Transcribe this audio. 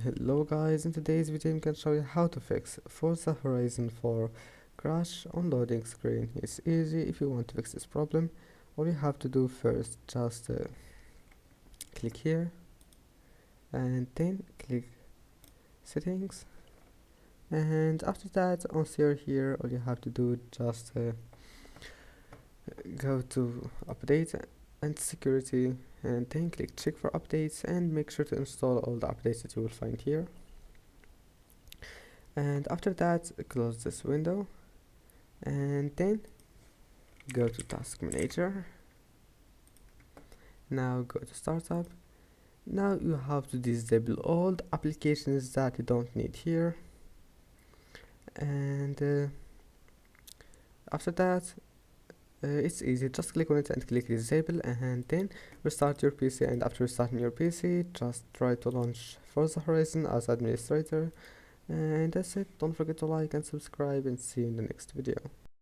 Hello guys, in today's video I'm going to show you how to fix Forza Horizon 4 crash on loading screen. It's easy. If you want to fix this problem, all you have to do first, just click here and then click settings, and after that on here all you have to do just go to update and security, and then click check for updates and make sure to install all the updates that you will find here. And after that, close this window and then go to task manager. Now go to startup. Now you have to disable all the applications that you don't need here, and after that it's easy. Just click on it and click disable, and then restart your PC. And after restarting your PC, just try to launch Forza Horizon as administrator. And that's it. Don't forget to like and subscribe, and see you in the next video.